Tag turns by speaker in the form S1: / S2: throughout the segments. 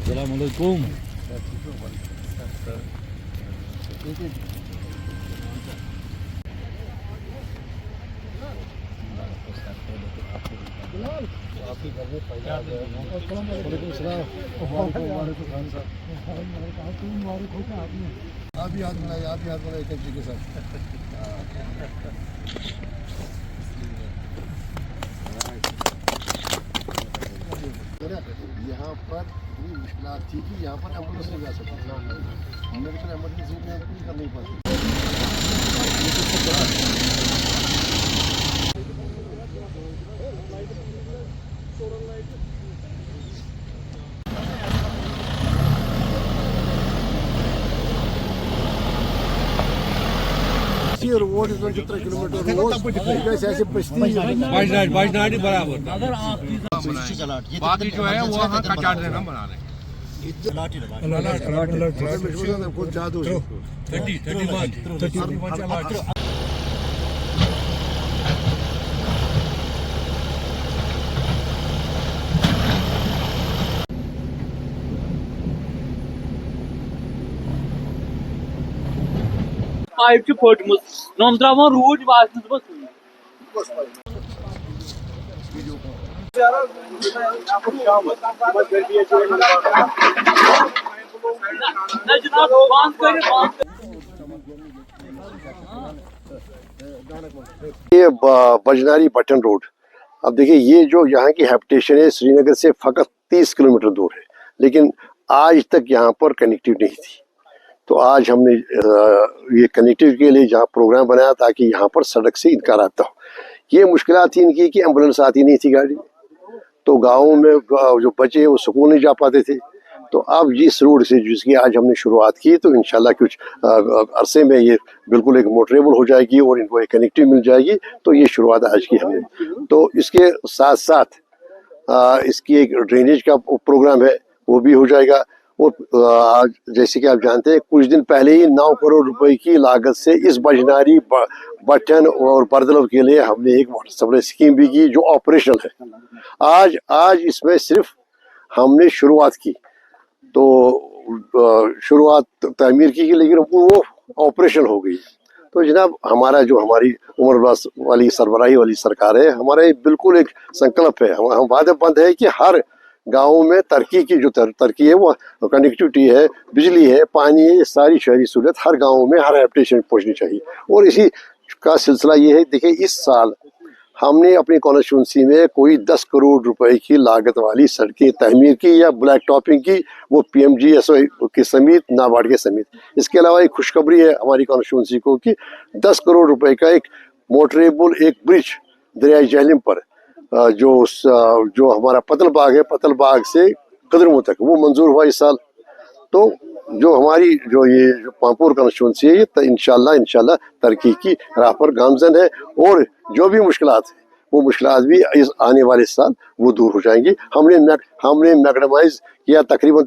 S1: Selamünaleyküm.
S2: आप ही हाथ मिलाए एक के साथ। यहाँ पर इतनी मुश्किल थी कि यहाँ पर एम्बुलेंस नहीं जा सकती, मेडिकल एमरजेंसी में कुछ कर नहीं पाती। रोड 23 किलोमीटर रोड ऐसे बस्ती
S1: बाजनाड़ी बराबर।
S3: बाकी जो है वो वहाँ कचा देना बना रहे हैं।
S2: कुछ जादू
S4: पाइप फोटमुत नम त्रा रूट वास
S2: ये बजनारी पट्टन रोड। अब देखिए ये जो यहाँ की हैबिटेशन है श्रीनगर से फकत 30 किलोमीटर दूर है, लेकिन आज तक यहाँ पर कनेक्टिविटी नहीं थी। तो आज हमने ये कनेक्टिविटी के लिए जहाँ प्रोग्राम बनाया ताकि यहाँ पर सड़क से इनका रब्ता हो। ये मुश्किलात थी इनकी कि एम्बुलेंस आती नहीं थी गाड़ी, तो गाँव में जो बच्चे वो स्कूल नहीं जा पाते थे। तो अब जिस रोड से जिसकी आज हमने शुरुआत की, तो इंशाल्लाह कुछ अरसे में ये बिल्कुल एक मोटरेबल हो जाएगी और इनको एक कनेक्टिविटी मिल जाएगी। तो ये शुरुआत आज की हमने। तो इसके साथ साथ इसकी एक ड्रेनेज का प्रोग्राम है, वो भी हो जाएगा। और आज जैसे कि आप जानते हैं कुछ दिन पहले ही 9 करोड़ रुपए की लागत से इस बजनारी बटन और बरदलब के लिए हमने एक वाटर सप्लाई स्कीम भी की जो ऑपरेशनल है। आज इसमें सिर्फ हमने शुरुआत की, तो शुरुआत तामीर की, लेकिन वो ऑपरेशनल हो गई। तो जनाब हमारा जो हमारी उमर अब्बास वाली सरबराही वाली सरकार है, हमारा बिल्कुल एक संकल्प है, हम वादे बंद है कि हर गाँव में तरक्की की जो तरक्की है वो कनेक्टिविटी है, बिजली है, पानी है, सारी शहरी सहूलियत हर गाँव में हर हैबिटेशन पहुँचनी चाहिए। और इसी का सिलसिला ये है, देखिए इस साल हमने अपनी कॉन्स्टिट्यूंसी में कोई 10 करोड़ रुपए की लागत वाली सड़कें तहमीर की या ब्लैक टॉपिंग की, वो PMGSY के समेत, नाबार्ड के समेत। इसके अलावा एक खुशखबरी है हमारी कॉन्स्टिट्यूंसी को कि 10 करोड़ रुपए का एक मोटरेबल एक ब्रिज दरियाई जहलम पर जो हमारा पतल बाग है, पतल बाग से कदरमू तक वो मंजूर हुआ इस साल। तो जो हमारी ये पांपोर कॉन्स्टिट्यूंसी है, ये इंशाल्लाह तरक्की की राह पर गामजन है। और जो भी मुश्किलात है वो मुश्किलात भी इस आने वाले साल वो दूर हो जाएंगी। हमने मैग्नेमाइज किया तकरीबन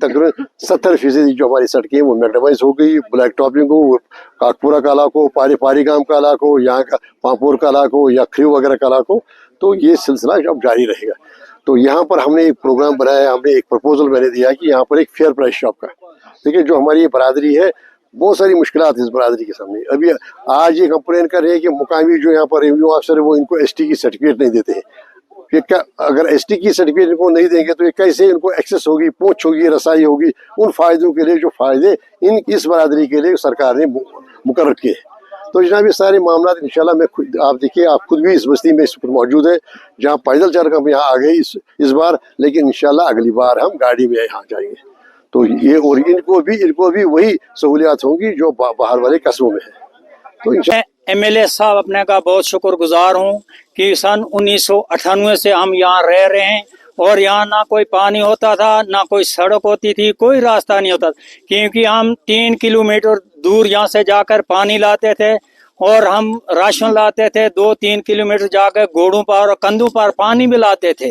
S2: 70% जो हमारी सड़कें वो मैग्नेमाइज हो गई। ब्लैक टॉपिंग को, काकपुरा काला को, पारी गांव काला को, यहाँ का पांपोर काला को या खरीव वगैरह काला को। तो ये सिलसिला अब जारी रहेगा। तो यहाँ पर हमने एक प्रोग्राम बनाया, हमने एक प्रपोजल मैंने दिया कि यहाँ पर एक फेयर प्राइस शॉप का। देखिए जो हमारी ये बरादरी है, बहुत सारी मुश्किलात इस बरादरी के सामने। अभी आज ये कंप्लेन कर रहे हैं कि मुकामी जो यहाँ पर रेवेन्यू अफसर है वो इनको ST की सर्टिफिकेट नहीं देते हैं। कि क्या अगर ST की सर्टिफिकेट इनको नहीं देंगे तो ये कैसे इनको एक्सेस होगी, पहुँच होगी, रसाई होगी उन फायदों के लिए जो फायदे इस बरादरी के लिए सरकार ने मुकर्रर किए। तो जनाब ये सारे मामला इंशाल्लाह आप देखिए, आप खुद भी इस बस्ती में इस पर मौजूद है, जहाँ पैदल चल कर हम यहाँ आ गए इस बार, लेकिन इंशाल्लाह अगली बार हम गाड़ी में यहाँ जाएंगे। तो ये और इनको भी वही सहूलियात होंगी जो बाहर वाले कस्बों में है। तो
S5: MLA साहब अपने का बहुत शुक्रगुजार हूँ कि सन 1998 से हम यहाँ रह रहे हैं और यहाँ ना कोई पानी होता था, ना कोई सड़क होती थी, कोई रास्ता नहीं होता, क्योंकि हम 3 किलोमीटर दूर यहाँ से जाकर पानी लाते थे और हम राशन लाते थे, 2-3 किलोमीटर जाकर घोड़ों पर और कंधों पर पानी भी लाते थे।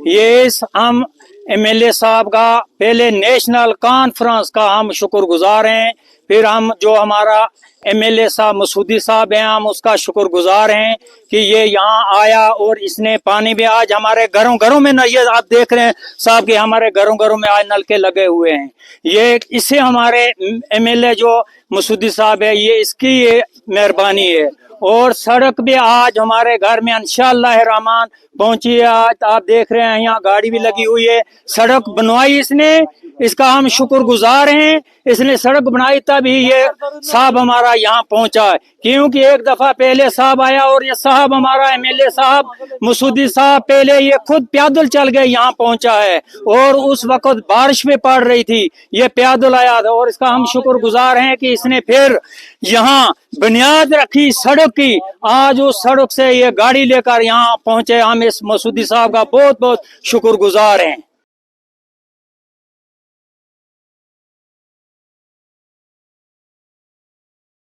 S5: ये हम एमएलए साहब का पहले नेशनल कॉन्फ्रेंस का हम शुक्रगुजार हैं, फिर हम जो हमारा एमएलए साहब मसूदी साहब हैं हम उसका शुक्रगुजार हैं कि ये यहाँ आया और इसने पानी भी आज हमारे घरों घरों में न, ये आप देख रहे हैं साहब कि हमारे घरों घरों में आज नलके लगे हुए हैं। ये इससे हमारे एमएलए जो मसूदी साहब है ये इसकी ये मेहरबानी है। और सड़क भी आज हमारे घर में इंशाअल्लाह रहमान पहुंची है। आज आप देख रहे हैं यहाँ गाड़ी भी लगी हुई है, सड़क बनवाई इसने, इसका हम शुक्रगुजार हैं। इसने सड़क बनाई तभी ये साहब हमारा यहाँ पहुंचा है, क्योंकि एक दफा पहले साहब आया और ये साहब हमारा एमएलए साहब मसूदी साहब पहले ये खुद पैदल चल गए यहाँ पहुंचा है, और उस वक्त बारिश भी पड़ रही थी, ये पैदल आया था। और इसका हम शुक्रगुजार हैं कि इसने फिर यहाँ बुनियाद रखी सड़क की, आज उस सड़क से ये गाड़ी लेकर यहाँ पहुंचे। हम इस मसूदी साहब का बहुत बहुत शुक्रगुजार हैं।